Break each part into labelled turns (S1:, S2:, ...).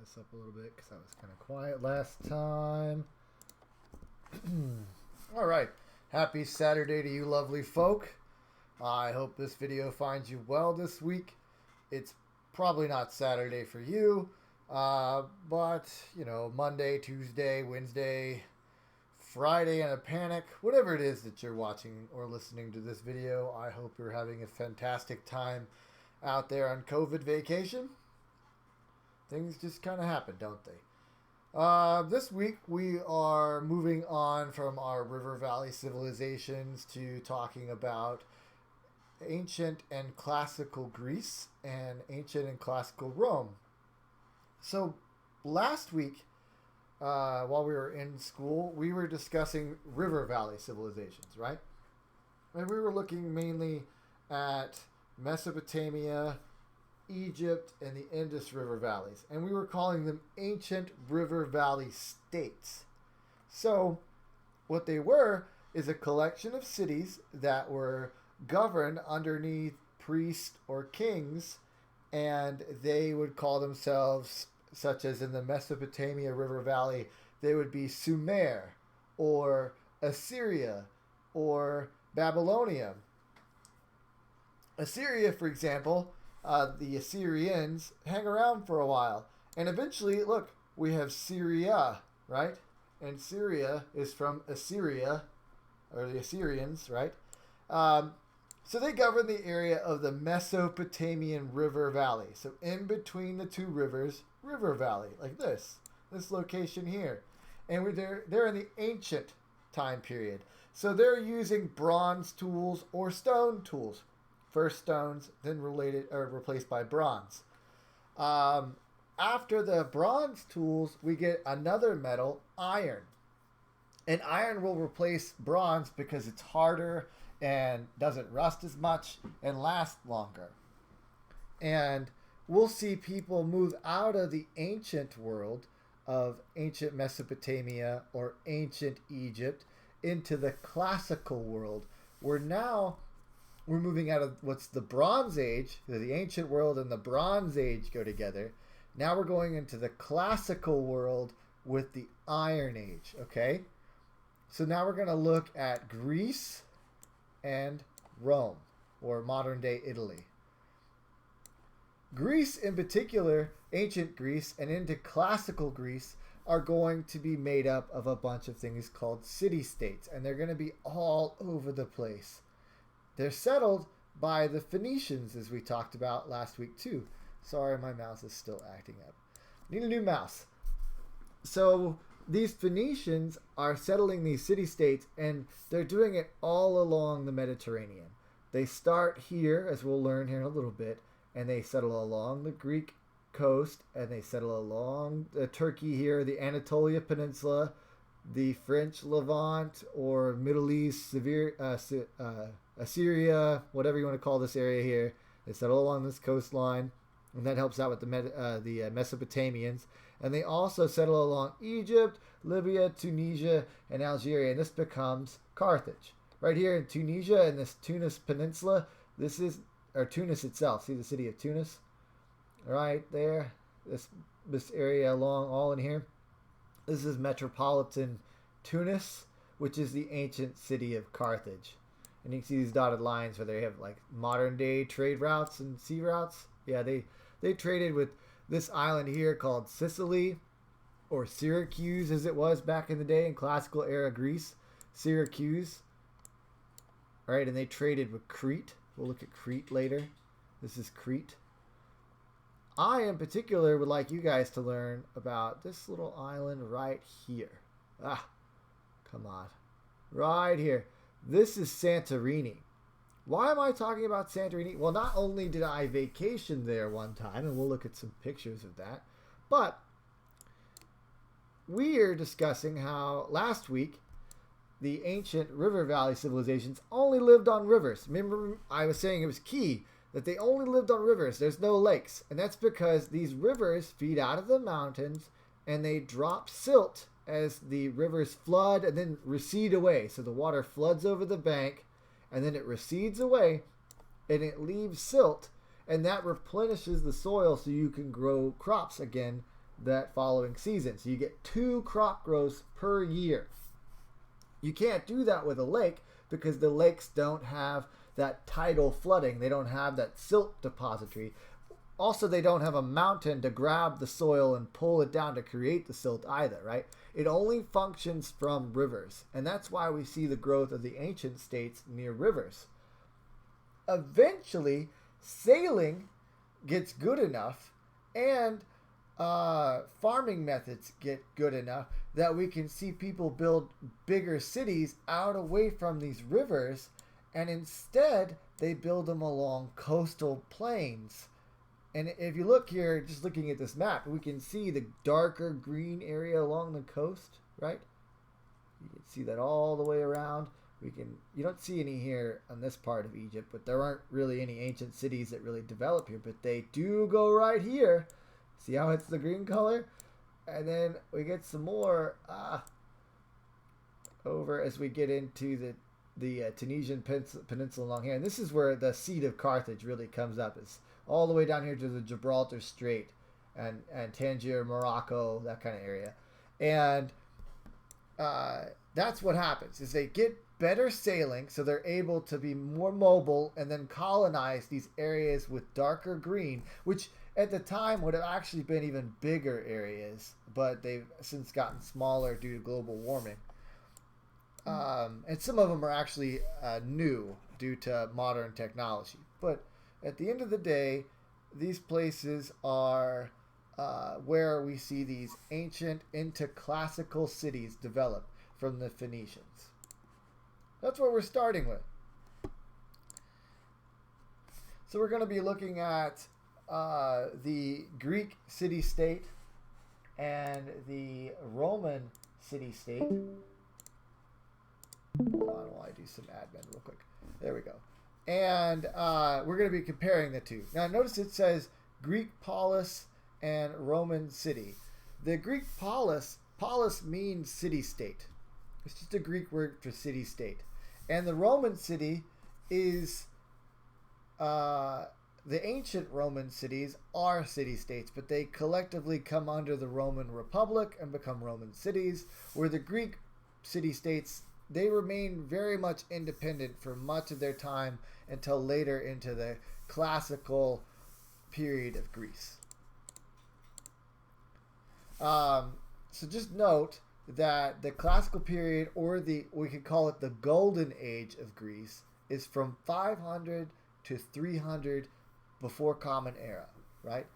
S1: this up a little bit because I was kind of quiet last time. All right. Happy Saturday to you lovely folk. I hope this video finds you well this week. It's probably not Saturday for you, but, you know, Monday, Tuesday, Wednesday, Friday in a panic, whatever it is that you're watching or listening to this video, I hope you're having a fantastic time out there on COVID vacation. Things just kind of happen, don't they? This week we are moving on from our river valley civilizations to talking about ancient and classical Greece and ancient and classical Rome. So last week, while we were in school, we were discussing river valley civilizations, right? And we were looking mainly at Mesopotamia, Egypt, and the Indus River valleys. And we were calling them ancient river valley states. So what they were is a collection of cities that were governed underneath priests or kings, and they would call themselves, such as in the Mesopotamia River Valley, they would be Sumer or Assyria or Babylonia. Assyria, for example, the Assyrians hang around for a while, and eventually, look, we have Syria, right? And Syria is from Assyria, or the Assyrians, right? So they govern the area of the Mesopotamian River Valley. So in between the two rivers, River Valley, like this location here. And they're in the ancient time period. So they're using bronze tools or stone tools. First stones, then replaced by bronze. After the bronze tools, we get another metal, iron. And iron will replace bronze because it's harder and doesn't rust as much and last longer. And we'll see people move out of the ancient world of ancient Mesopotamia or ancient Egypt into the classical world, where now we're moving out of what's the Bronze Age. The ancient world and the Bronze Age go together. Now we're going into the classical world with the Iron Age, okay? So now we're going to look at Greece and Rome, or modern-day Italy. Greece in particular, ancient Greece and into classical Greece, are going to be made up of a bunch of things called city-states, and they're going to be all over the place. They're settled by the Phoenicians, as we talked about last week too. Sorry, my mouse is still acting up. Need a new mouse. So these Phoenicians are settling these city-states, and they're doing it all along the Mediterranean. They start here, as we'll learn here in a little bit, and they settle along the Greek coast, and they settle along Turkey here, the Anatolia Peninsula, the French Levant, or Middle East, Assyria, whatever you want to call this area here. They settle along this coastline, and that helps out with the Mesopotamians. And they also settle along Egypt, Libya, Tunisia, and Algeria. And this becomes Carthage. Right here in Tunisia, in this Tunis Peninsula, this is, or Tunis itself. See the city of Tunis? Right there. This area along, all in here. This is metropolitan Tunis, which is the ancient city of Carthage. And you can see these dotted lines where they have like modern day trade routes and sea routes. Yeah, they traded with this island here called Sicily, or Syracuse as it was back in the day in classical era Greece. Syracuse. All right, and they traded with Crete. We'll look at Crete later. This is Crete. I, in particular, would like you guys to learn about this little island right here. Come on. Right here. This is Santorini. Why am I talking about Santorini? Well, not only did I vacation there one time, and we'll look at some pictures of that, but we're discussing how last week the ancient river valley civilizations only lived on rivers. Remember, I was saying it was key that they only lived on rivers. There's no lakes. And that's because these rivers feed out of the mountains and they drop silt as the rivers flood and then recede away. So the water floods over the bank and then it recedes away and it leaves silt, and that replenishes the soil so you can grow crops again that following season. So you get 2 crop growths per year. You can't do that with a lake because the lakes don't have that tidal flooding. They don't have that silt depository. Also, they don't have a mountain to grab the soil and pull it down to create the silt either, right? It only functions from rivers. And that's why we see the growth of the ancient states near rivers. Eventually, sailing gets good enough and farming methods get good enough that we can see people build bigger cities out away from these rivers, and instead they build them along coastal plains. And if you look here, just looking at this map, we can see the darker green area along the coast, right? You can see that all the way around. You don't see any here on this part of Egypt, but there aren't really any ancient cities that really develop here, but they do go right here. See how it's the green color? And then we get some more over as we get into the Tunisian peninsula along here. And this is where the seat of Carthage really comes up. It's all the way down here to the Gibraltar Strait and Tangier, Morocco, that kind of area. And that's what happens, is they get better sailing, so they're able to be more mobile and then colonize these areas with darker green, which at the time would have actually been even bigger areas, but they've since gotten smaller due to global warming. And some of them are actually new due to modern technology. But at the end of the day, these places are where we see these ancient into classical cities develop from the Phoenicians. That's what we're starting with. So we're going to be looking at the Greek city-state and the Roman city-state. Hold on while I do some admin real quick. There we go. And we're going to be comparing the two. Now notice it says Greek polis and Roman city. The Greek polis means city-state. It's just a Greek word for city-state. And the Roman city is, the ancient Roman cities are city-states, but they collectively come under the Roman Republic and become Roman cities, where the Greek city-states, they remain very much independent for much of their time until later into the classical period of Greece. So just note that the classical period, or we could call it the golden age of Greece, is from 500 to 300 before Common Era, right?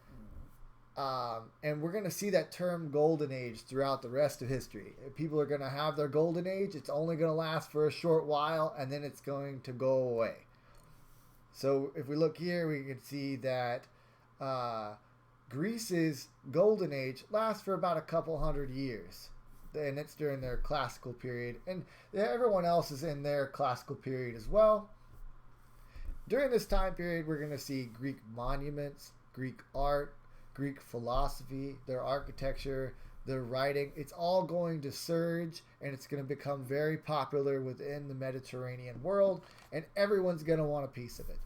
S1: And we're going to see that term golden age throughout the rest of history. People are going to have their golden age. It's only going to last for a short while, and then it's going to go away. So if we look here, we can see that Greece's golden age lasts for about a couple hundred years. And it's during their classical period. And everyone else is in their classical period as well. During this time period, we're going to see Greek monuments, Greek art, Greek philosophy, their architecture, their writing. It's all going to surge, and it's going to become very popular within the Mediterranean world, and everyone's going to want a piece of it.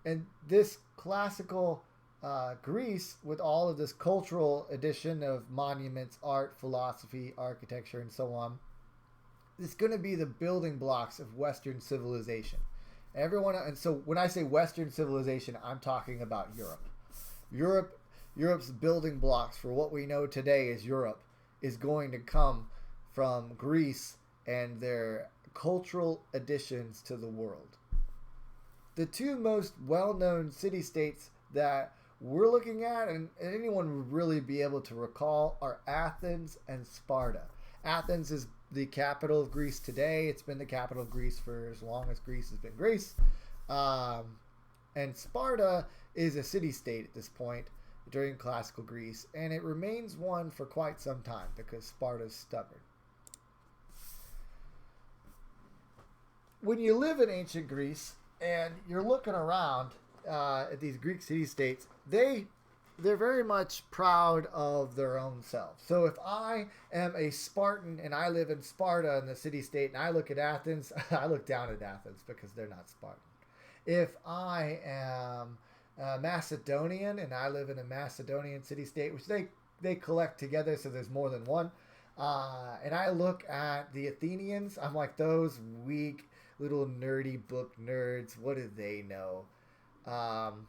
S1: And this classical Greece, with all of this cultural addition of monuments, art, philosophy, architecture, and so on, is going to be the building blocks of Western civilization. And so when I say Western civilization, I'm talking about Europe. Europe's building blocks for what we know today as Europe is going to come from Greece and their cultural additions to the world. The two most well-known city-states that we're looking at, and anyone would really be able to recall, are Athens and Sparta. Athens is the capital of Greece today. It's been the capital of Greece for as long as Greece has been Greece. And Sparta is a city-state at this point during classical Greece, and it remains one for quite some time because Sparta's stubborn. When you live in ancient Greece and you're looking around at these Greek city-states, they're very much proud of their own selves. So if I am a Spartan and I live in Sparta in the city-state and I look at Athens, I look down at Athens because they're not Spartan. If I am Macedonian, and I live in a Macedonian city-state, which they collect together, so there's more than one. And I look at the Athenians. I'm like, those weak little nerdy book nerds. What do they know? Um,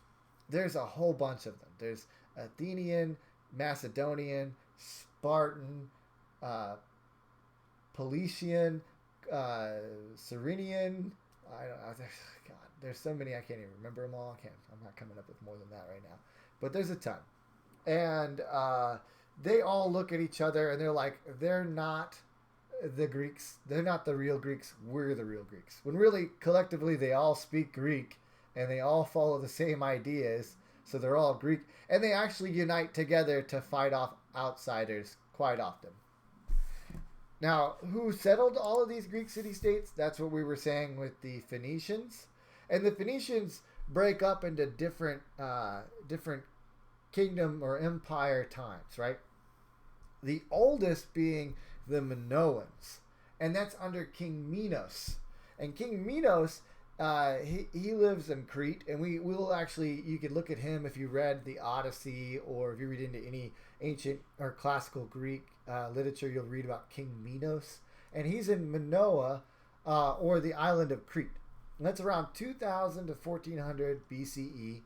S1: there's a whole bunch of them. There's Athenian, Macedonian, Spartan, uh, Peletian, Cyrenian. I don't. God, there's so many I can't even remember them all. I'm not coming up with more than that right now. But there's a ton, and they all look at each other and they're like, they're not the Greeks. They're not the real Greeks. We're the real Greeks. When really, collectively, they all speak Greek and they all follow the same ideas. So they're all Greek. And they actually unite together to fight off outsiders quite often. Now, who settled all of these Greek city-states? That's what we were saying with the Phoenicians. And the Phoenicians break up into different kingdom or empire times, right? The oldest being the Minoans, and that's under King Minos. And King Minos, he lives in Crete, and we will actually, you could look at him if you read the Odyssey or if you read into any ancient or classical Greek literature, you'll read about King Minos, and he's in Minoa, or the island of Crete. And that's around 2000 to 1400 BCE.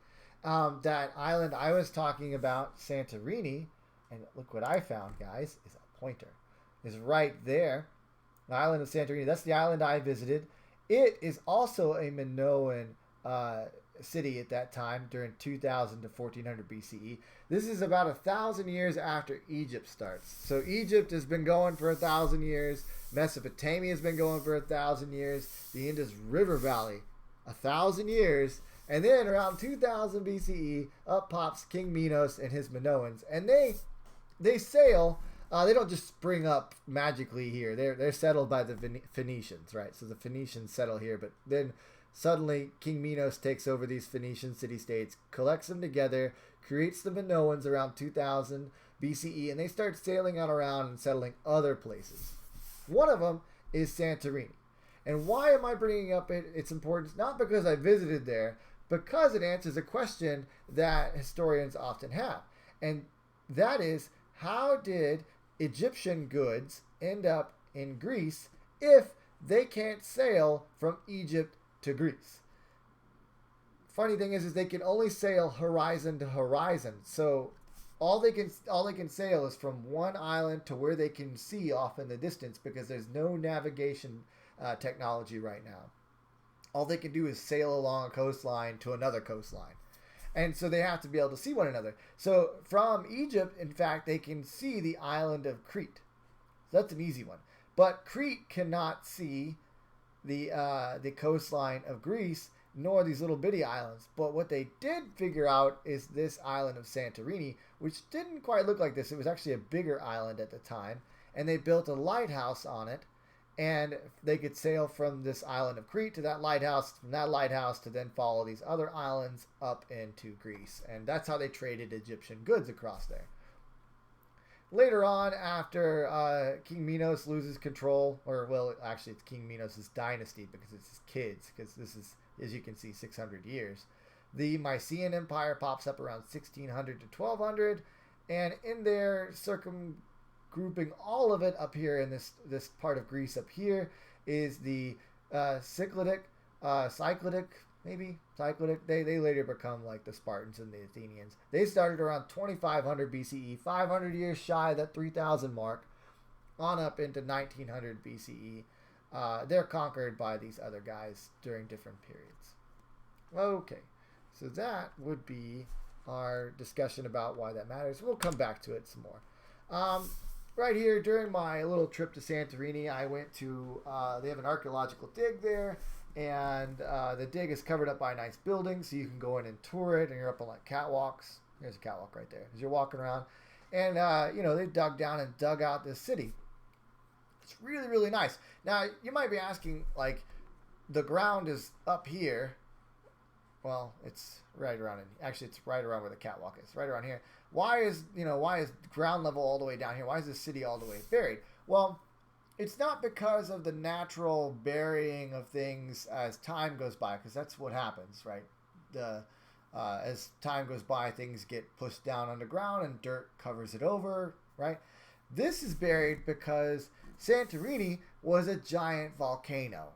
S1: That island I was talking about, Santorini, and look what I found, guys, is a pointer. Is right there. The island of Santorini. That's the island I visited. It is also a Minoan city at that time during 2000 to 1400 BCE. This is about 1,000 years after Egypt starts. So Egypt has been going for 1,000 years. Mesopotamia has been going for 1,000 years. The Indus River Valley, 1,000 years. And then around 2000 BCE, up pops King Minos and his Minoans, and they sail. They don't just spring up magically here. They're settled by the Phoenicians, right? So the Phoenicians settle here, but then suddenly King Minos takes over these Phoenician city-states, collects them together, creates the Minoans around 2000 BCE, and they start sailing on around and settling other places. One of them is Santorini. And why am I bringing up its importance? Not because I visited there, because it answers a question that historians often have. And that is, how did Egyptian goods end up in Greece if they can't sail from Egypt to Greece? Funny thing is they can only sail horizon to horizon. So all they can sail is from one island to where they can see off in the distance, because there's no navigation technology right now. All they can do is sail along a coastline to another coastline. And so they have to be able to see one another. So from Egypt, in fact, they can see the island of Crete. So that's an easy one. But Crete cannot see the coastline of Greece, nor these little bitty islands. But what they did figure out is this island of Santorini, which didn't quite look like this. It was actually a bigger island at the time. And they built a lighthouse on it. And they could sail from this island of Crete to that lighthouse, from that lighthouse to then follow these other islands up into Greece. And that's how they traded Egyptian goods across there. Later on, after King Minos loses control, or well, actually it's King Minos' dynasty because it's his kids, because this is, as you can see, 600 years. The Mycenaean Empire pops up around 1600 to 1200, and in there, grouping all of it up here in this part of Greece up here is the Cycladic, maybe Cycladic. They later become like the Spartans and the Athenians. They started around 2500 BCE, 500 years shy of that 3000 mark, on up into 1900 BCE. They're conquered by these other guys during different periods. Okay, so that would be our discussion about why that matters. We'll come back to it some more. Right here, during my little trip to Santorini, I went to, they have an archaeological dig there, and the dig is covered up by a nice building, so you can go in and tour it, and you're up on like catwalks. There's a catwalk right there as you're walking around. And, they dug down and dug out this city. It's really, really nice. Now, you might be asking, like, the ground is up here. Well, it's right around, actually it's right around where the catwalk is, right around here. Why is ground level all the way down here? Why is the city all the way buried? Well, it's not because of the natural burying of things as time goes by, because that's what happens, right? As time goes by, things get pushed down underground and dirt covers it over, right? This is buried because Santorini was a giant volcano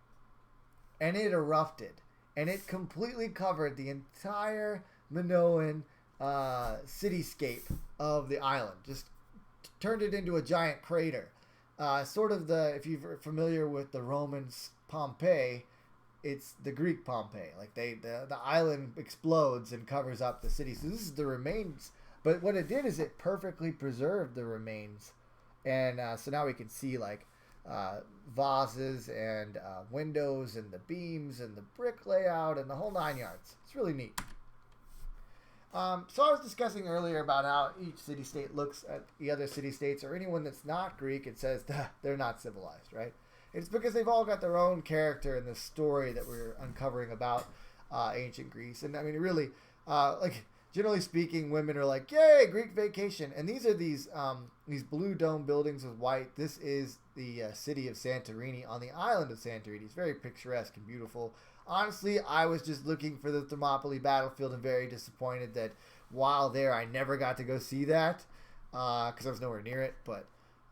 S1: and it erupted and it completely covered the entire Minoan cityscape of the island. Just turned it into a giant crater. Sort of if you're familiar with the Romans Pompeii, it's the Greek Pompeii. Like the island explodes and covers up the city. So this is the remains. But what it did is it perfectly preserved the remains, and so now we can see like vases and windows and the beams and the brick layout and the whole 9 yards. It's really neat. So I was discussing earlier about how each city-state looks at the other city-states or anyone that's not Greek and says they're not civilized, right? It's because they've all got their own character in the story that we're uncovering about ancient Greece. And I mean, really, like generally speaking, women are like, "Yay, Greek vacation!" And these are these blue dome buildings with white. This is the city of Santorini on the island of Santorini. It's very picturesque and beautiful. Honestly, I was just looking for the Thermopylae battlefield and very disappointed that while there, I never got to go see that because I was nowhere near it. But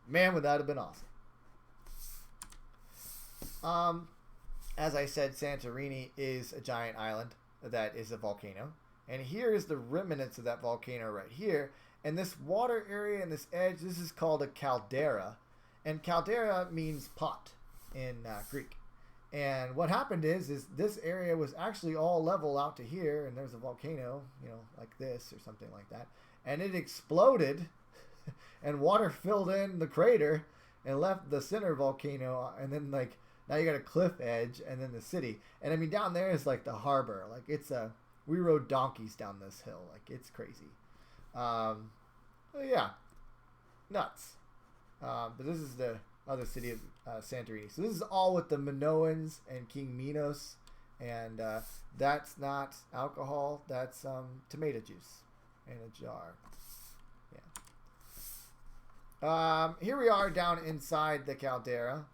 S1: man, would that have been awesome. As I said, Santorini is a giant island that is a volcano. And here is the remnants of that volcano right here. And this water area and this edge, this is called a caldera. And caldera means pot in Greek. And what happened is this area was actually all level out to here. And there's a volcano, like this or something like that. And it exploded and water filled in the crater and left the center volcano. And then like, now you got a cliff edge and then the city. And I mean, down there is like the harbor. Like we rode donkeys down this hill. Like it's crazy. Yeah, nuts. But this is the other city of Santorini. So this is all with the Minoans and King Minos. And that's not alcohol. That's tomato juice in a jar. Yeah. Here we are down inside the caldera.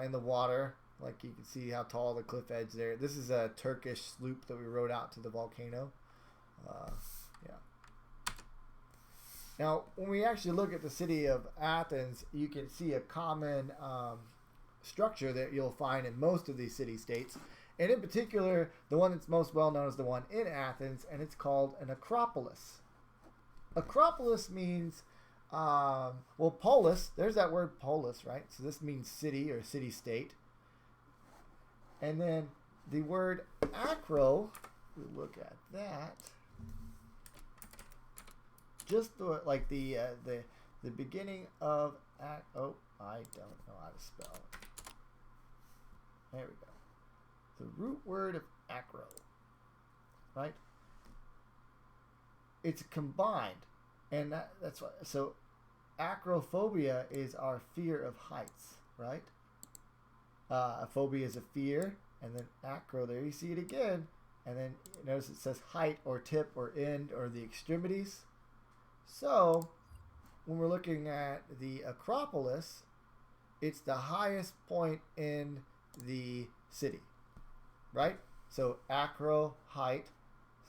S1: In the water, like you can see how tall the cliff edge there. This is a Turkish sloop that we rode out to the volcano. Yeah. Now, when we actually look at the city of Athens, you can see a common structure that you'll find in most of these city-states. And in particular, the one that's most well known is the one in Athens, and it's called an acropolis. Acropolis means well, polis, there's that word polis, right? So this means city or city-state. And then the word acro, we look at that. Just the beginning of I don't know how to spell it. There we go. The root word of acro, right? It's combined. And that's why. So, acrophobia is our fear of heights, right? A phobia is a fear, and then acro. There you see it again, and then notice it says height or tip or end or the extremities. So, when we're looking at the Acropolis, it's the highest point in the city, right? So, acro, height,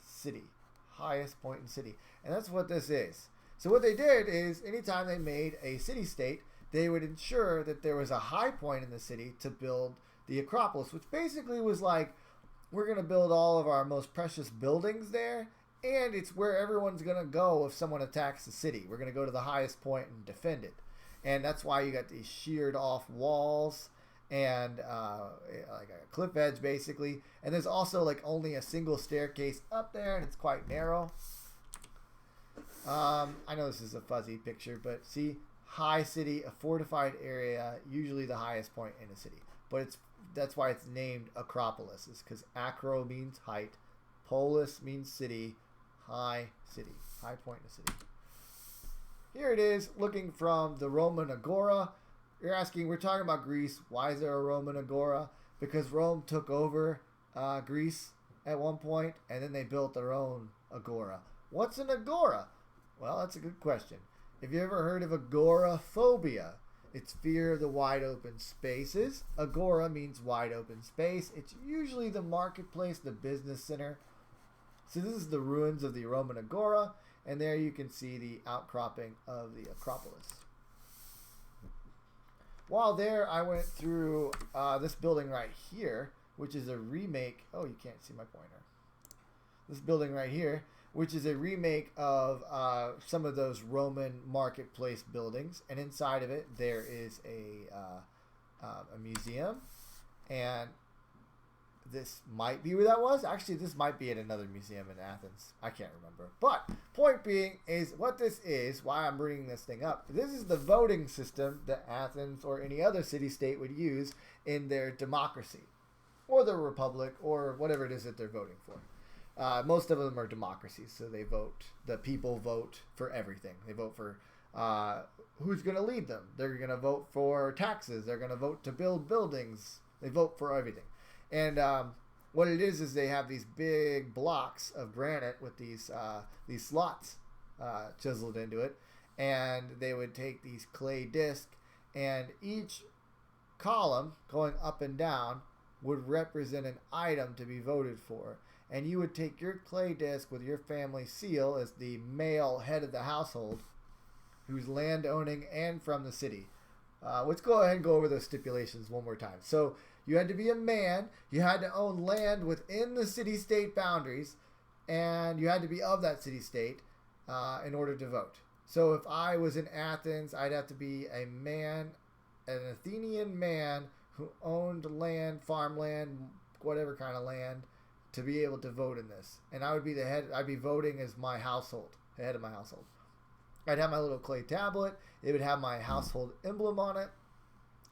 S1: city. Highest point in city. And that's what this is. So what they did is anytime they made a city-state, they would ensure that there was a high point in the city to build the Acropolis, which basically was like, we're going to build all of our most precious buildings there, and it's where everyone's going to go if someone attacks the city. We're going to go to the highest point and defend it. And that's why you got these sheared off walls and like a cliff edge basically, and there's also like only a single staircase up there and it's quite narrow. I know this is a fuzzy picture, but see, high city, a fortified area, usually the highest point in a city, but that's why it's named Acropolis, is because acro means height, polis means city, high point in a city. Here it is, looking from the Roman Agora. You're asking, we're talking about Greece. Why is there a Roman Agora? Because Rome took over Greece at one point, and then they built their own agora. What's an agora? Well, that's a good question. Have you ever heard of agoraphobia? It's fear of the wide open spaces. Agora means wide open space. It's usually the marketplace, the business center. So this is the ruins of the Roman Agora, and there you can see the outcropping of the Acropolis. While there, I went through this building right here, which is a remake. Oh, you can't see my pointer. This building right here, which is a remake of some of those Roman marketplace buildings. And inside of it, there is a museum. And this might be where that was. Actually, this might be at another museum in Athens. I can't remember. But point being is what this is, why I'm bringing this thing up. This is the voting system that Athens or any other city-state would use in their democracy or their republic or whatever it is that they're voting for. Most of them are democracies, so they vote. The people vote for everything. They vote for who's going to lead them. They're going to vote for taxes. They're going to vote to build buildings. They vote for everything. And what it is they have these big blocks of granite with these slots chiseled into it, and they would take these clay discs, and each column going up and down would represent an item to be voted for. And you would take your clay disc with your family seal as the male head of the household, who's land owning and from the city. Let's go ahead and go over those stipulations one more time. So you had to be a man, you had to own land within the city-state boundaries, and you had to be of that city-state in order to vote. So if I was in Athens, I'd have to be a man, an Athenian man who owned land, farmland, whatever kind of land, to be able to vote in this. And I would be the head, I'd be voting as my household, the head of my household. I'd have my little clay tablet. It would have my household emblem on it.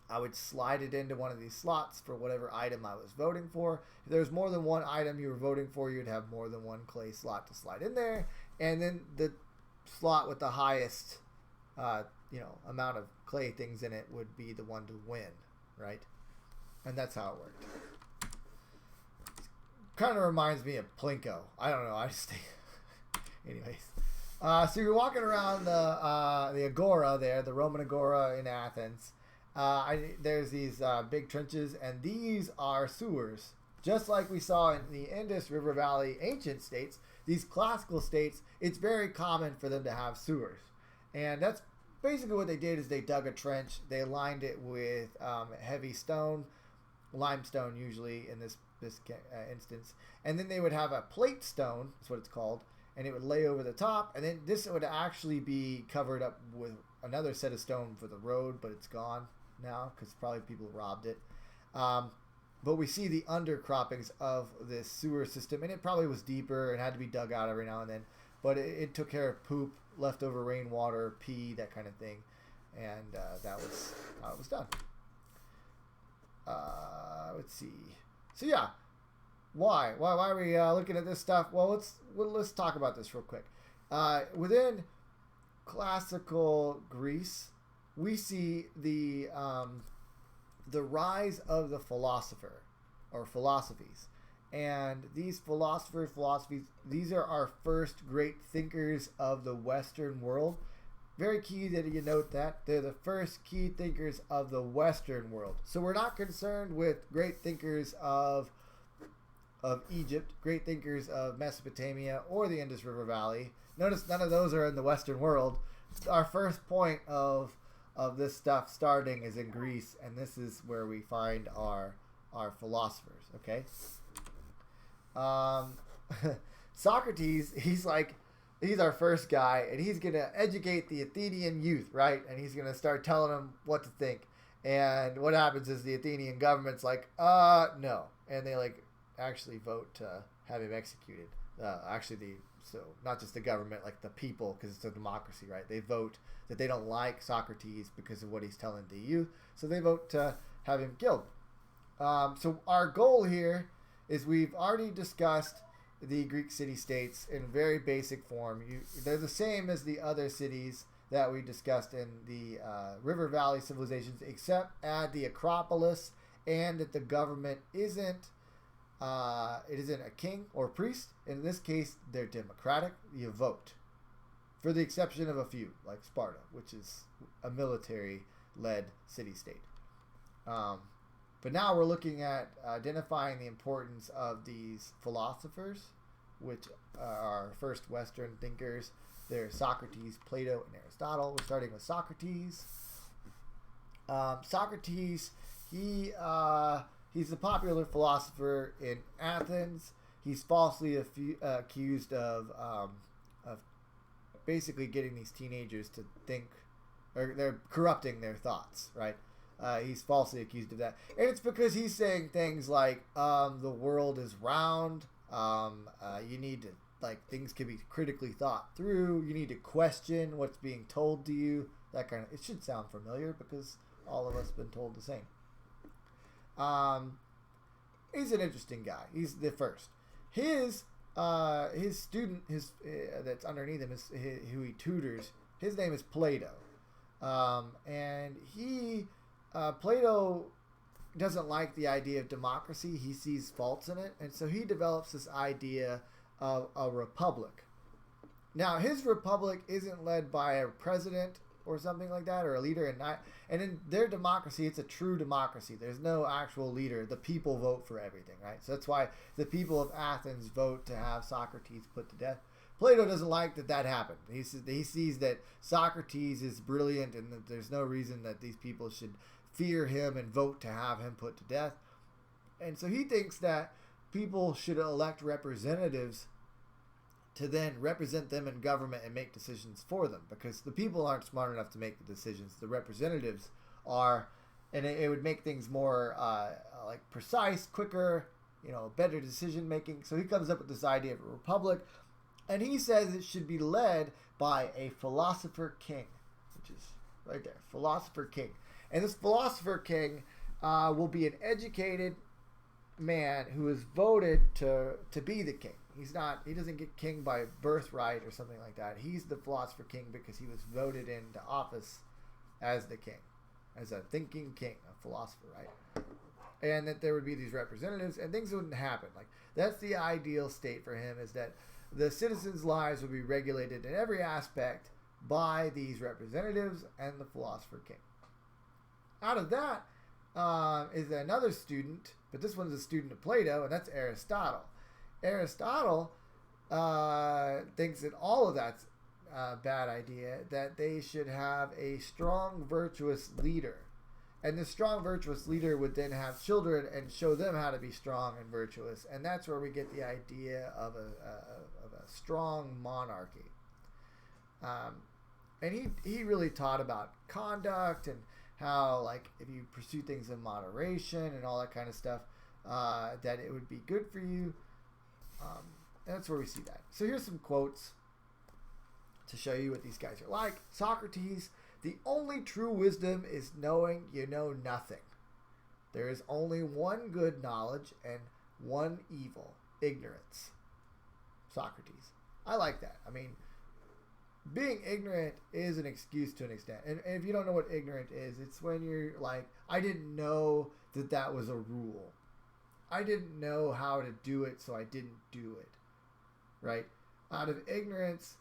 S1: I would slide it into one of these slots for whatever item I was voting for. If there was more than one item you were voting for, you'd have more than one clay slot to slide in there. And then the slot with the highest amount of clay things in it would be the one to win, right? And that's how it worked. Kind of reminds me of Plinko. I don't know. I just think... Anyways. So you're walking around the Agora there, the Roman Agora in Athens. There's these big trenches, and these are sewers. Just like we saw in the Indus River Valley ancient states, these classical states, it's very common for them to have sewers. And that's basically what they did is they dug a trench, they lined it with heavy stone, limestone usually in this instance, and then they would have a plate stone, that's what it's called, and it would lay over the top, and then this would actually be covered up with another set of stone for the road, but it's gone now because probably people robbed it. But we see the undercroppings of this sewer system, and it probably was deeper and had to be dug out every now and then, but it took care of poop, leftover rainwater, pee, that kind of thing, and that was how it was done. Let's see. So yeah, why are we looking at this stuff? Well, let's talk about this real quick. Within classical Greece, we see the rise of the philosopher or philosophies, and these philosophies, these are our first great thinkers of the Western world. Very key that you note that they're the first key thinkers of the Western world. So we're not concerned with great thinkers of Egypt, great thinkers of Mesopotamia, or the Indus River Valley. Notice none of those are in the Western world. Our first point of this stuff starting is in Greece, and this is where we find our philosophers. Okay. Socrates, he's our first guy, and he's gonna educate the Athenian youth, right? And he's gonna start telling them what to think. And what happens is the Athenian government's like, no, and they actually vote to have him executed. So not just the government, like the people, because it's a democracy, right? They vote that they don't like Socrates because of what he's telling the youth, so they vote to have him killed. So our goal here is we've already discussed the Greek city-states in very basic form. They're the same as the other cities that we discussed in the River Valley civilizations, except at the Acropolis, and that the government isn't a king or priest. In this case, they're democratic. You vote, for the exception of a few, like Sparta, which is a military-led city-state. But now we're looking at identifying the importance of these philosophers which are first Western thinkers. There's Socrates, Plato, and Aristotle. We're starting with Socrates. Socrates, he's a popular philosopher in Athens. He's falsely accused of basically getting these teenagers to think, or they're corrupting their thoughts, right? He's falsely accused of that. And it's because he's saying things like, the world is round, you need to, like, things can be critically thought through, you need to question what's being told to you, that kind of, it should sound familiar because all of us have been told the same. He's an interesting guy. He's the first. His student, that's underneath him, is who he tutors. His name is Plato, and Plato doesn't like the idea of democracy. He sees faults in it, and so he develops this idea of a republic. Now, his republic isn't led by a president or something like that, or a leader, and in their democracy, it's a true democracy. There's no actual leader. The people vote for everything, right? So that's why the people of Athens vote to have Socrates put to death. Plato doesn't like that happened. He sees that Socrates is brilliant and that there's no reason that these people should fear him and vote to have him put to death. And so he thinks that people should elect representatives to then represent them in government and make decisions for them, because the people aren't smart enough to make the decisions. The representatives are, and it would make things more like precise, quicker, better decision making. So he comes up with this idea of a republic, and he says it should be led by a philosopher king, which is right there, philosopher king. And this philosopher king will be an educated man who is voted to be the king. He doesn't get king by birthright or something like that. He's the philosopher king because he was voted into office as the king, as a thinking king, a philosopher, right? And that there would be these representatives and things wouldn't happen. Like, that's the ideal state for him, is that the citizens' lives would be regulated in every aspect by these representatives and the philosopher king. Out of that is another student, but this one's a student of Plato, and that's Aristotle. Aristotle thinks that all of that's a bad idea, that they should have a strong, virtuous leader. And this strong, virtuous leader would then have children and show them how to be strong and virtuous. And that's where we get the idea of a strong monarchy. And he really taught about conduct and how, like, if you pursue things in moderation and all that kind of stuff, that it would be good for you. That's where we see that. So here's some quotes to show you what these guys are like. Socrates, the only true wisdom is knowing you know nothing. There is only one good knowledge and one evil, ignorance. Socrates. I like that. I mean, being ignorant is an excuse to an extent. And if you don't know what ignorant is, it's when you're like, I didn't know that was a rule. I didn't know how to do it, so I didn't do it. Right? Out of ignorance,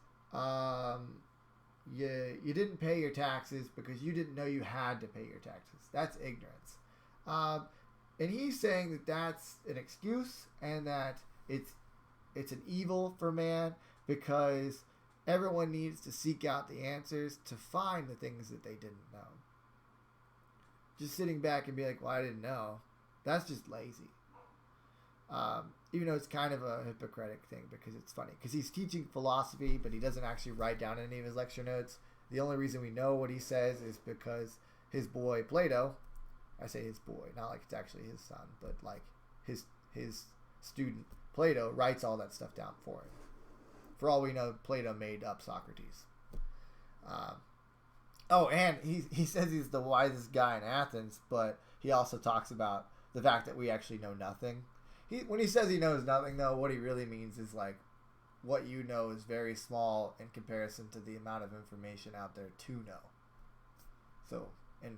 S1: you didn't pay your taxes because you didn't know you had to pay your taxes. That's ignorance. And he's saying that that's an excuse and that it's an evil for man, because everyone needs to seek out the answers to find the things that they didn't know. Just sitting back and be like, well, I didn't know. That's just lazy. Even though it's kind of a Hippocratic thing, because it's funny. Because he's teaching philosophy, but he doesn't actually write down any of his lecture notes. The only reason we know what he says is because his boy Plato, I say his boy, not like it's actually his son, but like his student Plato writes all that stuff down for him. For all we know, Plato made up Socrates. And he says he's the wisest guy in Athens, but he also talks about the fact that we actually know nothing. When he says he knows nothing, though, what he really means is, like, what you know is very small in comparison to the amount of information out there to know. So, in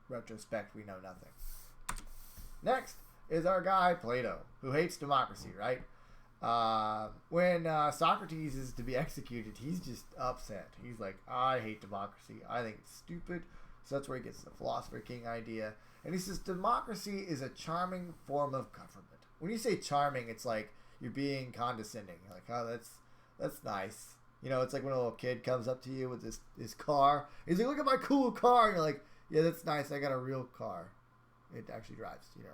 S1: retrospect, we know nothing. Next is our guy, Plato, who hates democracy, right? When Socrates is to be executed, he's just upset. He's like, I hate democracy. I think it's stupid. So that's where he gets the philosopher king idea. And he says democracy is a charming form of government. When you say charming, it's like you're being condescending. You're like, oh, that's nice. You know, it's like when a little kid comes up to you with his car. He's like, look at my cool car. And you're like, yeah, that's nice. I got a real car. It actually drives, you know.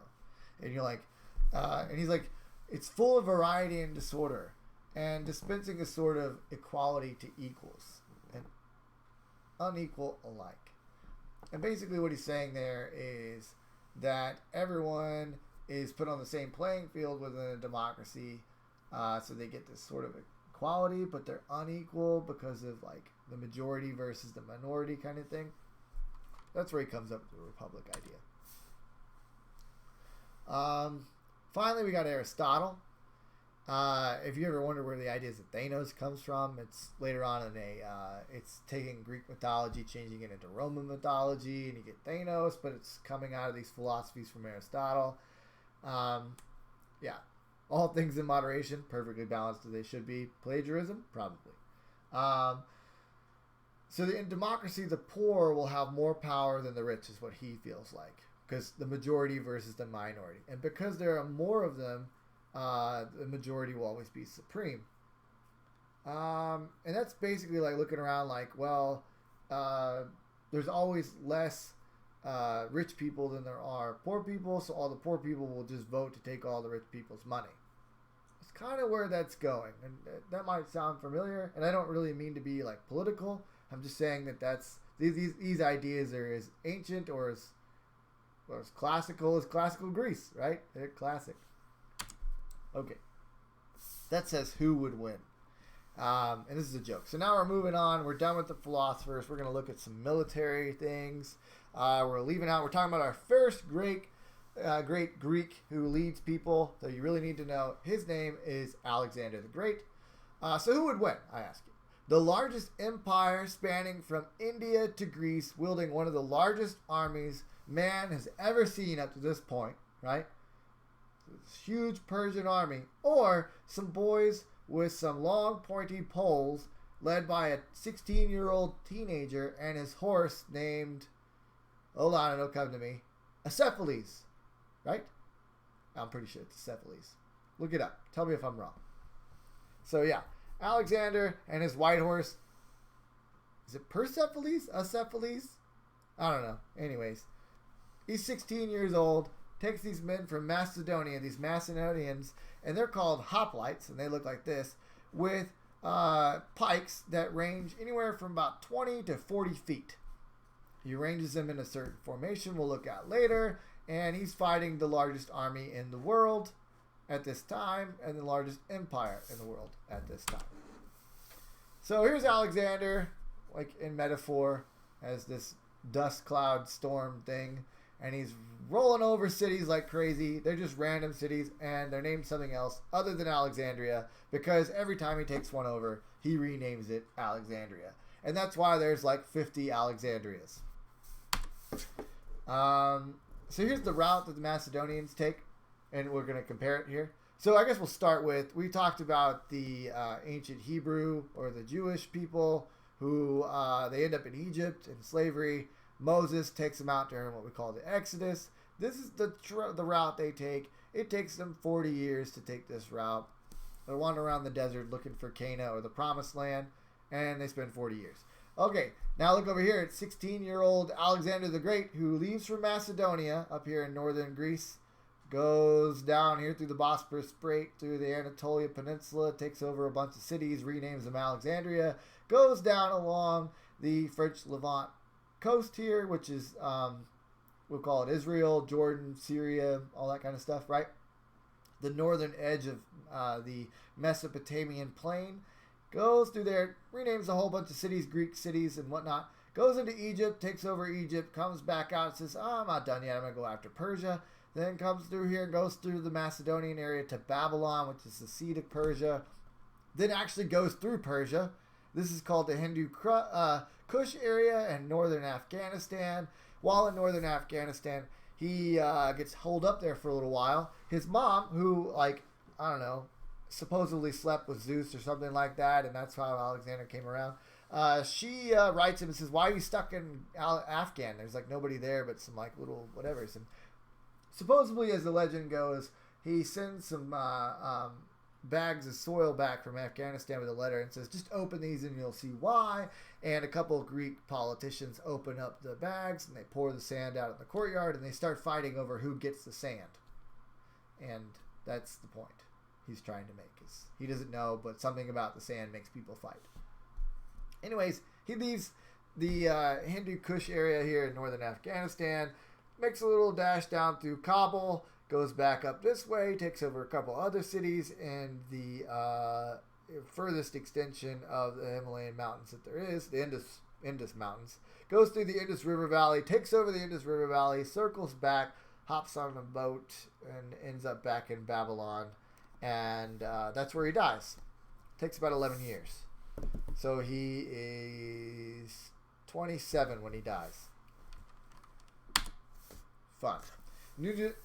S1: And you're like, and he's like, it's full of variety and disorder, and dispensing a sort of equality to equals and unequal alike. And basically what he's saying there is that everyone is put on the same playing field within a democracy, so they get this sort of equality, but they're unequal because of like the majority versus the minority kind of thing. That's where he comes up with the republic idea. Finally, we got Aristotle. If you ever wonder where the ideas of Thanos comes from, it's later on in it's taking Greek mythology, changing it into Roman mythology, and you get Thanos, but it's coming out of these philosophies from Aristotle. Yeah. All things in moderation, perfectly balanced as they should be. Plagiarism? Probably. So in democracy, the poor will have more power than the rich, is what he feels like. Because the majority versus the minority. And because there are more of them, the majority will always be supreme. And that's basically like looking around like, well, there's always less rich people than there are poor people, so all the poor people will just vote to take all the rich people's money. It's kind of where that's going. And that might sound familiar, and I don't really mean to be like political. I'm just saying that these ideas are as ancient or as classical as classical Greece, right? They're classic. Okay. That says who would win. And this is a joke. So now we're moving on. We're done with the philosophers. We're going to look at some military things. We're leaving out. We're talking about our first great Greek who leads people that you really need to know. His name is Alexander the Great. So who would win, I ask you? The largest empire spanning from India to Greece, wielding one of the largest armies man has ever seen up to this point, right? This huge Persian army. Or some boys with some long pointy poles led by a 16-year-old teenager and his horse named, hold on, it'll come to me, Acephalus, right? I'm pretty sure it's Acephalus. Look it up. Tell me if I'm wrong. So yeah, Alexander and his white horse. Is it Persepolis? Acephalus? I don't know. Anyways, he's 16 years old, takes these men from Macedonia, these Macedonians, and they're called hoplites, and they look like this, with pikes that range anywhere from about 20 to 40 feet. He arranges them in a certain formation we'll look at later, and he's fighting the largest army in the world at this time, and the largest empire in the world at this time. So here's Alexander, like in metaphor, as this dust cloud storm thing, and he's rolling over cities like crazy. They're just random cities, and they're named something else other than Alexandria, because every time he takes one over, he renames it Alexandria. And that's why there's like 50 Alexandrias. So here's the route that the Macedonians take, and we're going to compare it here. So I guess we'll start with, we talked about the ancient Hebrew or the Jewish people who they end up in Egypt in slavery. Moses takes them out during what we call the Exodus. This is the route they take. It takes them 40 years to take this route. They wander around the desert looking for Canaan or the Promised Land, and they spend 40 years. Okay, now look over here at 16-year-old Alexander the Great, who leaves from Macedonia up here in northern Greece, goes down here through the Bosporus Strait, through the Anatolia Peninsula, takes over a bunch of cities, renames them Alexandria, goes down along the French Levant coast here, which is, we'll call it Israel, Jordan, Syria, all that kind of stuff, right? The northern edge of the Mesopotamian plain, goes through there, renames a whole bunch of cities, Greek cities and whatnot, goes into Egypt, takes over Egypt, comes back out and says, oh, I'm not done yet, I'm going to go after Persia. Then comes through here, goes through the Macedonian area to Babylon, which is the seat of Persia. Then actually goes through Persia. This is called the Hindu Kush area and northern Afghanistan. While in northern Afghanistan, he gets holed up there for a little while. His mom, who, like, I don't know, supposedly slept with Zeus or something like that, and that's how Alexander came around. She writes him and says, why are you stuck in Afghan? There's, like, nobody there but some, like, little whatevers. And supposedly, as the legend goes, he sends some bags of soil back from Afghanistan with a letter and says, just open these and you'll see why. And a couple of Greek politicians open up the bags and they pour the sand out in the courtyard and they start fighting over who gets the sand. And that's the point he's trying to make. Is he doesn't know, but something about the sand makes people fight. Anyways, he leaves the Hindu Kush area here in northern Afghanistan, makes a little dash down through Kabul, goes back up this way, takes over a couple other cities in the furthest extension of the Himalayan mountains that there is, the Indus Mountains. Goes through the Indus River Valley, takes over the Indus River Valley, circles back, hops on a boat, and ends up back in Babylon. And that's where he dies. Takes about 11 years. So he is 27 when he dies. Fun.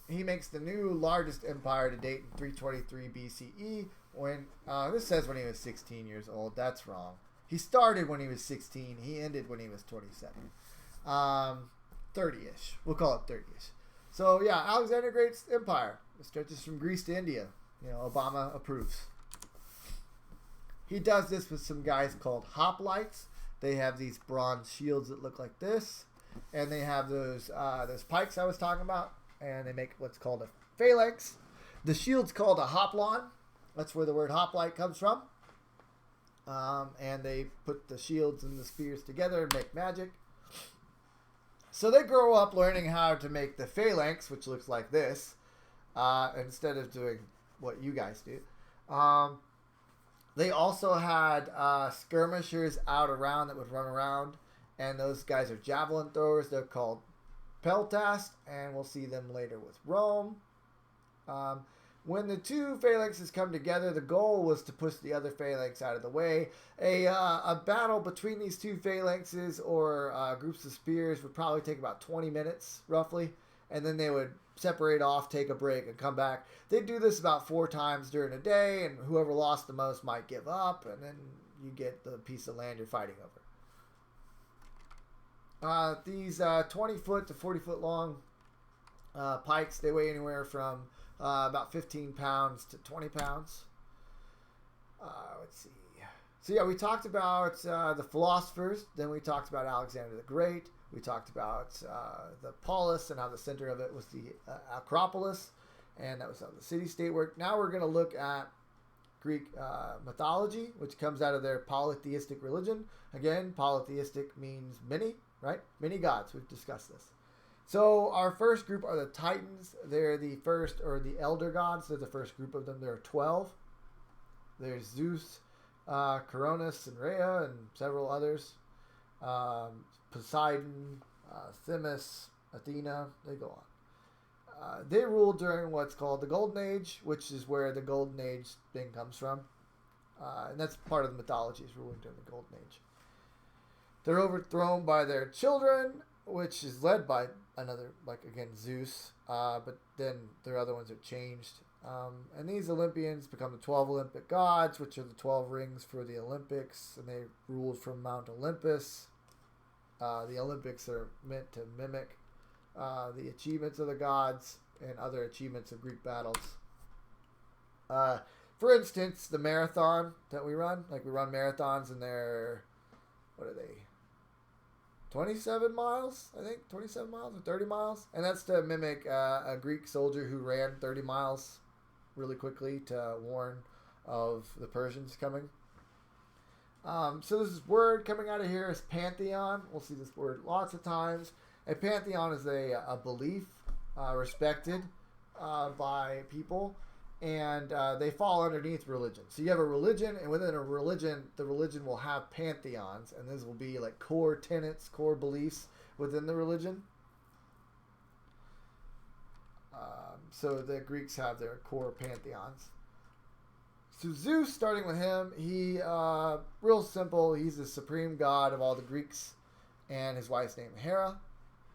S1: He makes the new largest empire to date in 323 BCE. When this says when he was 16 years old. That's wrong. He started when he was 16. He ended when he was 27. 30-ish. We'll call it 30-ish. So yeah, Alexander Great's empire. It stretches from Greece to India. You know, Obama approves. He does this with some guys called hoplites. They have these bronze shields that look like this, and they have those pikes I was talking about, and they make what's called a phalanx. The shield's called a hoplon. That's where the word hoplite comes from. And they put the shields and the spears together and make magic. So they grow up learning how to make the phalanx, which looks like this, instead of doing what you guys do. They also had skirmishers out around that would run around, and those guys are javelin throwers. They're called peltast, and we'll see them later with Rome. When the two phalanxes come together, the goal was to push the other phalanx out of the way. A battle between these two phalanxes or groups of spears would probably take about 20 minutes, roughly, and then they would separate off, take a break, and come back. They'd do this about 4 times during a day, and whoever lost the most might give up, and then you get the piece of land you're fighting over. These 20-foot to 40-foot long pikes, they weigh anywhere from about 15 pounds to 20 pounds. Let's see. So yeah, we talked about the philosophers. Then we talked about Alexander the Great. We talked about the polis and how the center of it was the Acropolis, and that was how the city-state worked. Now we're going to look at Greek mythology, which comes out of their polytheistic religion. Again, polytheistic means many, right? Many gods. We've discussed this. So our first group are the Titans. They're the first, or the elder gods. They're the first group of them. There are 12. There's Zeus, Coronis, and Rhea, and several others. Poseidon, Themis, Athena, they go on. They ruled during what's called the Golden Age, which is where the Golden Age thing comes from. And that's part of the mythology, is ruling during the Golden Age. They're overthrown by their children, which is led by another, like again, Zeus. But then their other ones are changed. And these Olympians become the 12 Olympic gods, which are the 12 rings for the Olympics. And they ruled from Mount Olympus. The Olympics are meant to mimic the achievements of the gods and other achievements of Greek battles. For instance, the marathon that we run, like we run marathons and they're, what are they, 27 miles, I think, 27 miles or 30 miles. And that's to mimic a Greek soldier who ran 30 miles really quickly to warn of the Persians coming. So this word coming out of here is pantheon. We'll see this word lots of times. A pantheon is a belief respected by people, and they fall underneath religion. So you have a religion, and within a religion, the religion will have pantheons, and these will be like core tenets, core beliefs within the religion. So the Greeks have their core pantheons. So Zeus, starting with him, he, real simple, he's the supreme god of all the Greeks, and his wife's named Hera,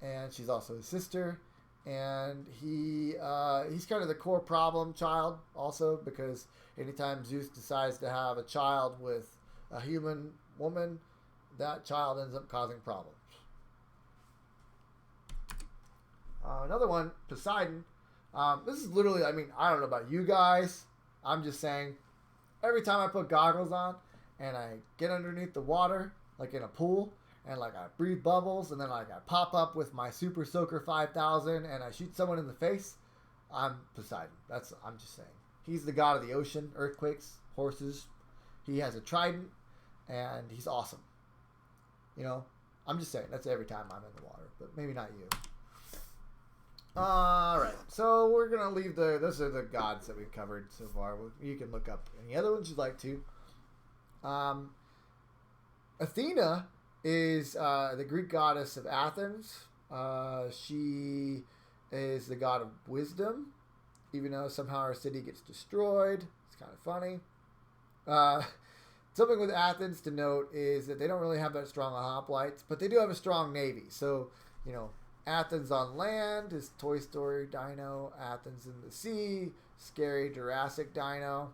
S1: and she's also his sister, and he's kind of the core problem child also, because anytime Zeus decides to have a child with a human woman, that child ends up causing problems. Another one, Poseidon. This is literally, I mean, I don't know about you guys, I'm just saying, every time I put goggles on and I get underneath the water, like in a pool, and like I breathe bubbles, and then like I pop up with my Super Soaker 5000 and I shoot someone in the face, I'm Poseidon. I'm just saying. He's the god of the ocean, earthquakes, horses. He has a trident, and he's awesome. You know, I'm just saying. That's every time I'm in the water, but maybe not you. All right, so we're gonna leave those are the gods that we've covered so far. You can look up any other ones you'd like to. Athena is the Greek goddess of Athens. She is the god of wisdom, even though somehow our city gets destroyed. It's kind of funny. Something with Athens to note is that they don't really have that strong hoplites, but they do have a strong navy. So, you know, Athens on land is Toy Story Dino. Athens in the sea, scary Jurassic Dino.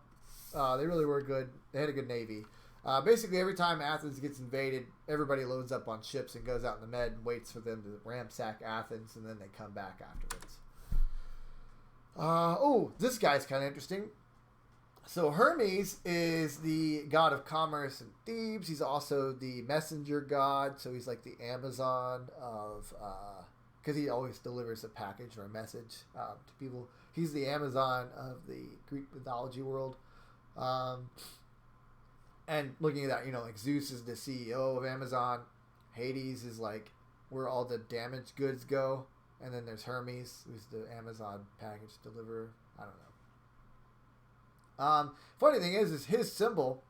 S1: They really were good. They had a good navy. Basically, every time Athens gets invaded, everybody loads up on ships and goes out in the Med and waits for them to ransack Athens, and then they come back afterwards. This guy's kind of interesting. So Hermes is the god of commerce and Thebes. He's also the messenger god, so he's like the Amazon of... because he always delivers a package or a message to people. He's the Amazon of the Greek mythology world. And looking at that, you know, like Zeus is the CEO of Amazon. Hades is like where all the damaged goods go. And then there's Hermes, who's the Amazon package deliverer. I don't know. Funny thing is his symbol,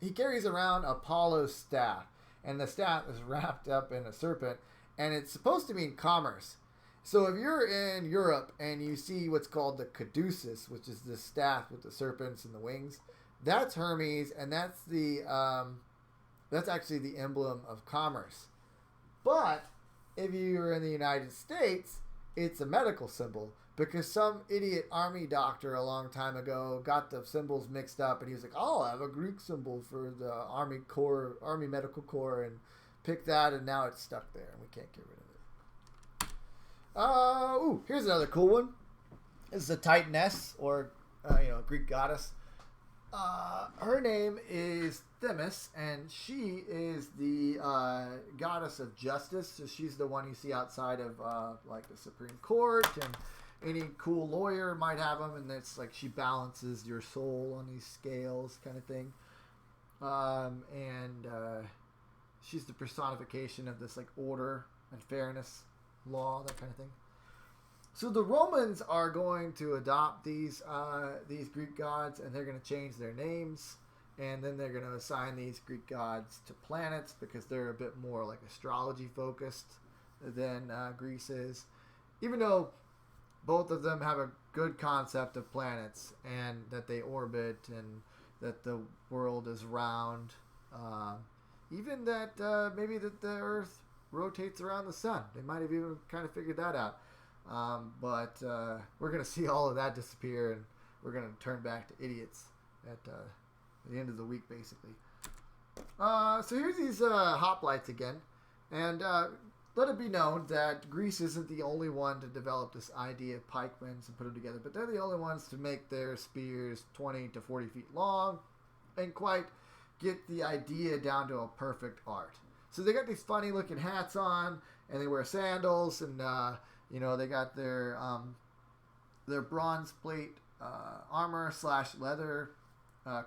S1: he carries around Apollo's staff. And the staff is wrapped up in a serpent. And it's supposed to mean commerce. So if you're in Europe and you see what's called the caduceus, which is the staff with the serpents and the wings, that's Hermes, and that's actually the emblem of commerce. But if you're in the United States, it's a medical symbol because some idiot army doctor a long time ago got the symbols mixed up, and he was like, "Oh, I have a Greek symbol for the Army Medical Corps," and pick that, and now it's stuck there, and we can't get rid of it. Here's another cool one. This is a Titaness, or Greek goddess. Her name is Themis, and she is the goddess of justice. So she's the one you see outside of like the Supreme Court, and any cool lawyer might have them, and it's like she balances your soul on these scales, kind of thing. She's the personification of this like order and fairness, law, that kind of thing. So the Romans are going to adopt these Greek gods, and they're going to change their names, and then they're going to assign these Greek gods to planets because they're a bit more like astrology focused than Greece is. Even though both of them have a good concept of planets and that they orbit and that the world is round. Even that maybe that the Earth rotates around the sun. They might have even kind of figured that out. But we're going to see all of that disappear, and we're going to turn back to idiots at the end of the week, basically. So here's these hoplites again. And let it be known that Greece isn't the only one to develop this idea of pikemen and put them together, but they're the only ones to make their spears 20 to 40 feet long and quite get the idea down to a perfect art. So they got these funny looking hats on, and they wear sandals, and they got their bronze plate armor / leather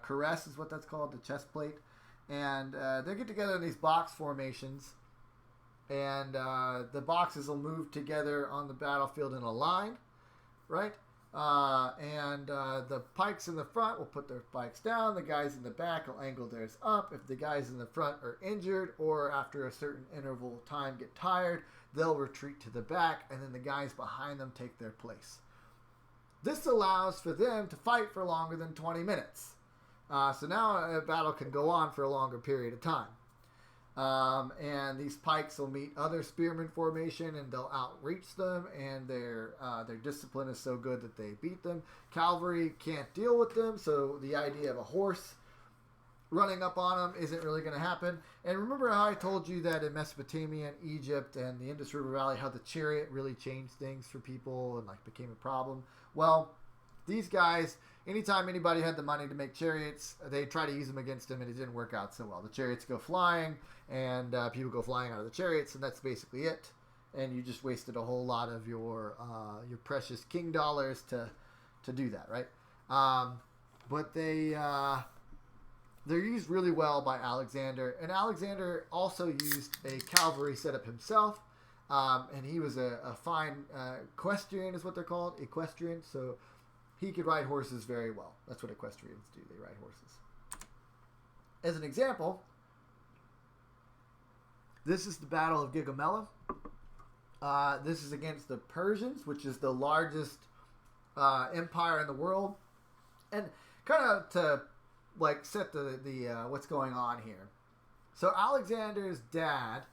S1: cuirass is what that's called, the chest plate, and they get together in these box formations, and the boxes will move together on the battlefield in a line, right? The pikes in the front will put their pikes down. The guys in the back will angle theirs up. If the guys in the front are injured or after a certain interval of time get tired, they'll retreat to the back, and then the guys behind them take their place. This allows for them to fight for longer than 20 minutes. So now a battle can go on for a longer period of time. And these pikes will meet other spearmen formation, and they'll outreach them, and their discipline is so good that they beat them. Cavalry can't deal with them, so the idea of a horse running up on them isn't really going to happen. And remember how I told you that in Mesopotamia and Egypt and the Indus River Valley, how the chariot really changed things for people and like became a problem? Well, these guys, anytime anybody had the money to make chariots, they try to use them against him, and it didn't work out so well. The chariots go flying, and people go flying out of the chariots, and that's basically it. And you just wasted a whole lot of your precious king dollars to do that, right? But they're used really well by Alexander, and Alexander also used a cavalry setup himself, and he was a fine equestrian, is what they're called, equestrian. So he could ride horses very well. That's what equestrians do; they ride horses. As an example, this is the Battle of Gaugamela. This is against the Persians, which is the largest empire in the world, and kind of to like set the what's going on here. So Alexander's dad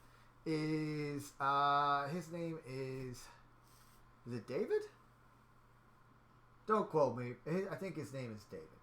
S1: is his name is it David? Don't quote me. I think his name is David.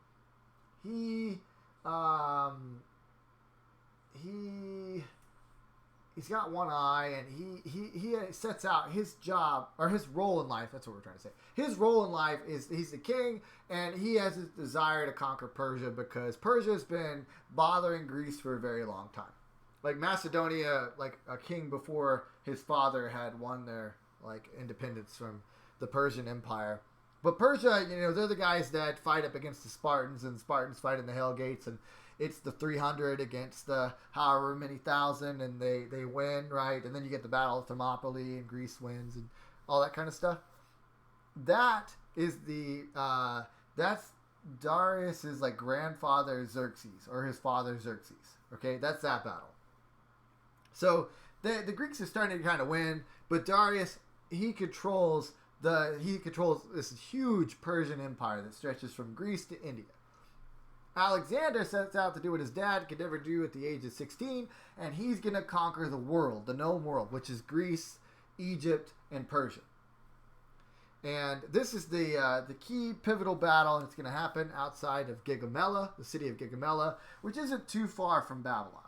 S1: He's got one eye, and he sets out his job, or his role in life. That's what we're trying to say. His role in life is he's the king, and he has his desire to conquer Persia because Persia has been bothering Greece for a very long time. Like Macedonia, like a king before his father had won their like independence from the Persian Empire. But Persia, they're the guys that fight up against the Spartans, and Spartans fight in the Hell Gates, and it's the 300 against the however many thousand, and they win, right? And then you get the Battle of Thermopylae, and Greece wins, and all that kind of stuff. That is that's Darius's like grandfather Xerxes, or his father Xerxes. Okay, that's that battle. So the Greeks are starting to kind of win, but Darius he controls this huge Persian empire that stretches from Greece to India. Alexander sets out to do what his dad could never do at the age of 16, and he's going to conquer the world, the known world, which is Greece, Egypt, and Persia. And this is the key pivotal battle, and it's going to happen outside of Gaugamela, the city of Gaugamela, which isn't too far from Babylon.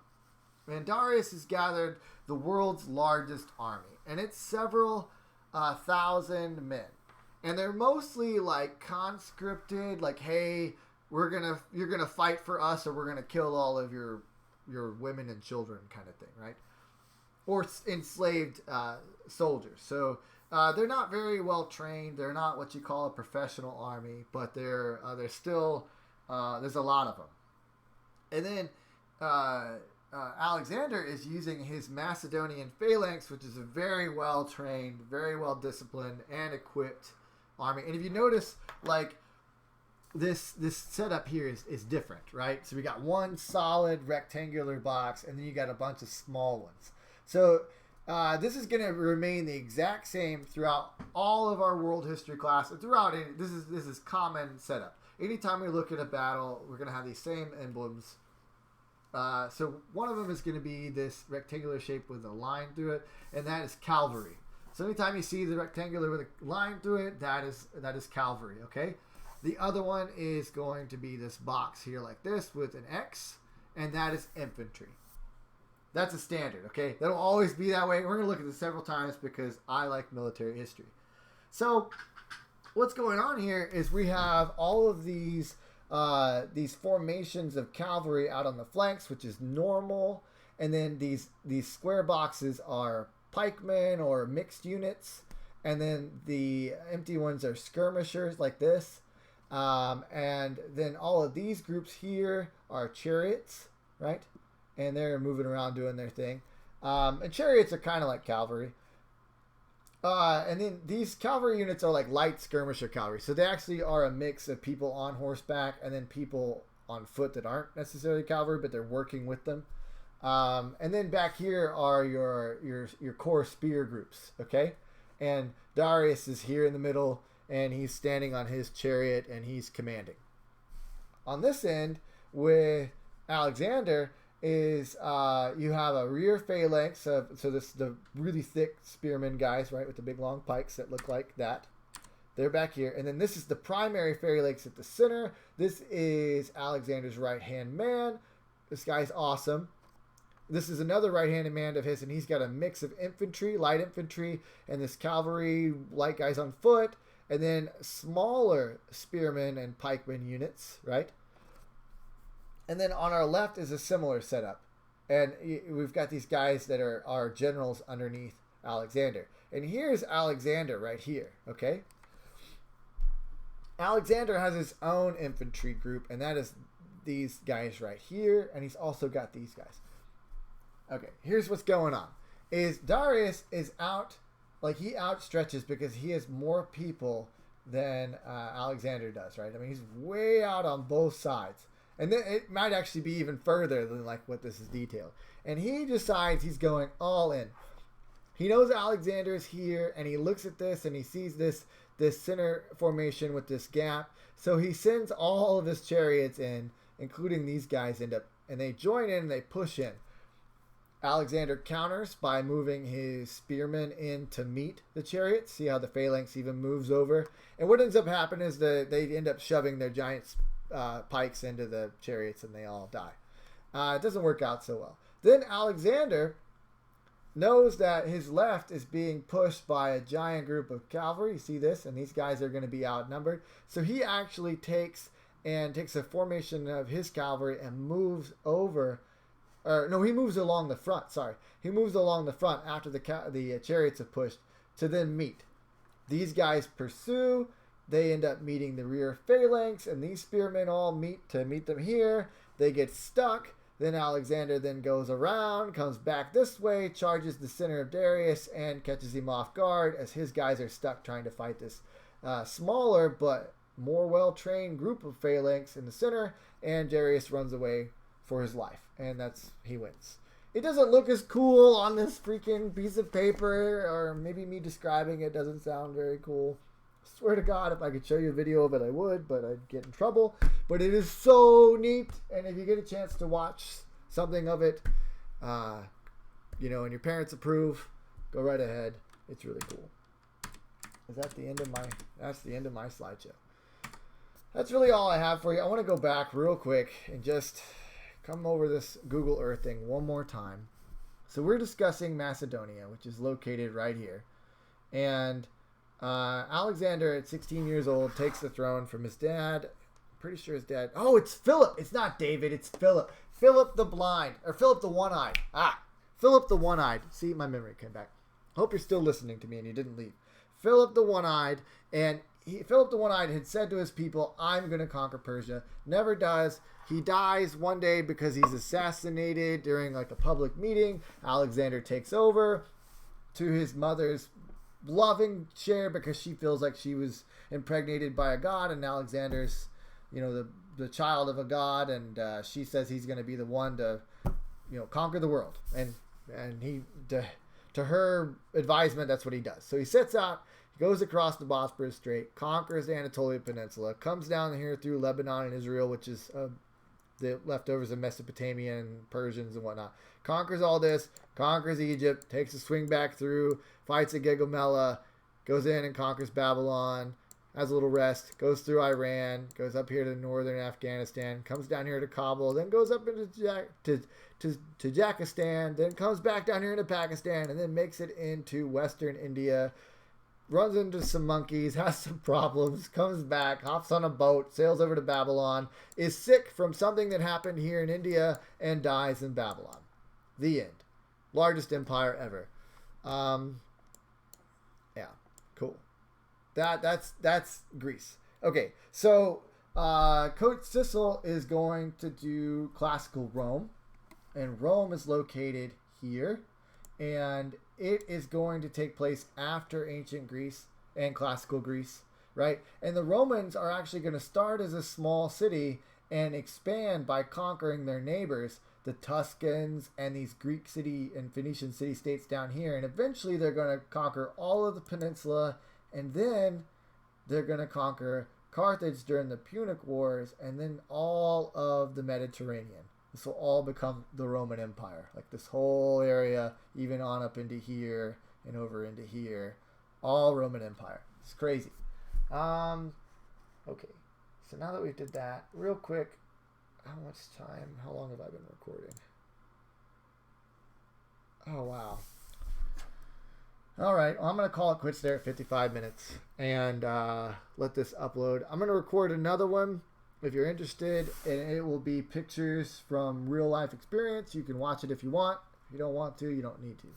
S1: And Darius has gathered the world's largest army, and it's several thousand men. And they're mostly like conscripted, like, hey, you're gonna fight for us, or we're gonna kill all of your women and children, kind of thing, right? Or enslaved soldiers. So they're not very well trained. They're not what you call a professional army, but they're still there's a lot of them. And then Alexander is using his Macedonian phalanx, which is a very well trained, very well disciplined, and equipped army. And if you notice, like, this setup here is different, right? So we got one solid rectangular box, and then you got a bunch of small ones. So this is going to remain the exact same throughout all of our world history class. And throughout it, this is common setup. Anytime we look at a battle, we're going to have these same emblems. So one of them is going to be this rectangular shape with a line through it, and that is cavalry. So anytime you see the rectangular with a line through it, that is cavalry, okay? The other one is going to be this box here like this with an X, and that is infantry. That's a standard, okay? That'll always be that way. We're going to look at this several times because I like military history. So what's going on here is we have all of these formations of cavalry out on the flanks, which is normal, and then these square boxes are pikemen or mixed units, and then the empty ones are skirmishers like this. And then all of these groups here are chariots, right? And they're moving around doing their thing. And chariots are kind of like cavalry. And then these cavalry units are like light skirmisher cavalry. So they actually are a mix of people on horseback and then people on foot that aren't necessarily cavalry, but they're working with them. And then back here are your core spear groups, okay? And Darius is here in the middle, and he's standing on his chariot, and he's commanding. On this end, with Alexander, is you have a rear phalanx, so this the really thick spearmen guys, right, with the big long pikes that look like that. They're back here. And then this is the primary phalanx at the center. This is Alexander's right-hand man. This guy's awesome. This is another right-handed man of his, and he's got a mix of infantry, light infantry, and this cavalry, light guys on foot. and then smaller spearmen and pikemen units, right? And then on our left is a similar setup. And we've got these guys that are generals underneath Alexander. And here's Alexander right here, okay? Alexander has his own infantry group, and that is these guys right here, and he's also got these guys. Okay, here's what's going on. Is Darius is out, like he outstretches because he has more people than Alexander does, right? I mean, he's way out on both sides. And then it might actually be even further than like what this is detailed. And he decides he's going all in. He knows Alexander is here, and he looks at this and he sees this center formation with this gap. So he sends all of his chariots in, including these guys, and they join in and they push in. Alexander counters by moving his spearmen in to meet the chariots. See how the phalanx even moves over. And what ends up happening is they end up shoving their giant pikes into the chariots and they all die. It doesn't work out so well. Then Alexander knows that his left is being pushed by a giant group of cavalry. You see this? And these guys are going to be outnumbered. So he actually takes a formation of his cavalry and moves over. He moves along the front. Sorry. He moves along the front after the chariots have pushed to then meet. These guys pursue. They end up meeting the rear phalanx, and these spearmen all meet them here. They get stuck. Then Alexander then goes around, comes back this way, charges the center of Darius, and catches him off guard as his guys are stuck trying to fight this smaller but more well-trained group of phalanx in the center, and Darius runs away for his life, and he wins. It doesn't look as cool on this freaking piece of paper, or maybe me describing it doesn't sound very cool. I swear to God, if I could show you a video of it, I would, but I'd get in trouble. But it is so neat, and if you get a chance to watch something of it, and your parents approve, go right ahead. It's really cool. That's the end of my slideshow. That's really all I have for you. I want to go back real quick and just come over this Google Earth thing one more time. So we're discussing Macedonia, which is located right here. And Alexander, at 16 years old, takes the throne from his dad. I'm pretty sure his dad... Oh, it's Philip. It's not David. It's Philip. Philip the blind. Or Philip the one-eyed. Philip the one-eyed. See, my memory came back. Hope you're still listening to me and you didn't leave. Philip the one-eyed. And Philip the one-eyed had said to his people, I'm going to conquer Persia. Never does. He dies one day because he's assassinated during like a public meeting. Alexander takes over to his mother's loving share because she feels like she was impregnated by a god, and Alexander's the child of a god, and she says he's going to be the one to conquer the world, and he to her advisement, that's what he does. So he sets out, he goes across the Bosporus Strait, conquers the Anatolian Peninsula, comes down here through Lebanon and Israel, which is the leftovers of Mesopotamia and Persians and whatnot. Conquers all this, conquers Egypt, takes a swing back through, fights at Gaugamela, goes in and conquers Babylon, has a little rest, goes through Iran, goes up here to northern Afghanistan, comes down here to Kabul, then goes up into Tajikistan, then comes back down here into Pakistan, and then makes it into western India, runs into some monkeys, has some problems, comes back, hops on a boat, sails over to Babylon, is sick from something that happened here in India, and dies in Babylon. The end. Largest empire ever. Yeah, cool. That's Greece. Okay, so Coach Sissel is going to do classical Rome, and Rome is located here, and it is going to take place after ancient Greece and classical Greece, right? And the Romans are actually going to start as a small city and expand by conquering their neighbors, the Tuscans and these Greek city and Phoenician city-states down here. And eventually they're going to conquer all of the peninsula, and then they're going to conquer Carthage during the Punic Wars, and then all of the Mediterranean. This will all become the Roman Empire. Like this whole area, even on up into here and over into here. All Roman Empire. It's crazy. Okay. So now that we did that, real quick, how long have I been recording? Oh, wow. All right, well, I'm going to call it quits there at 55 minutes and let this upload. I'm going to record another one if you're interested, and it will be pictures from real life experience. You can watch it if you want. If you don't want to, you don't need to.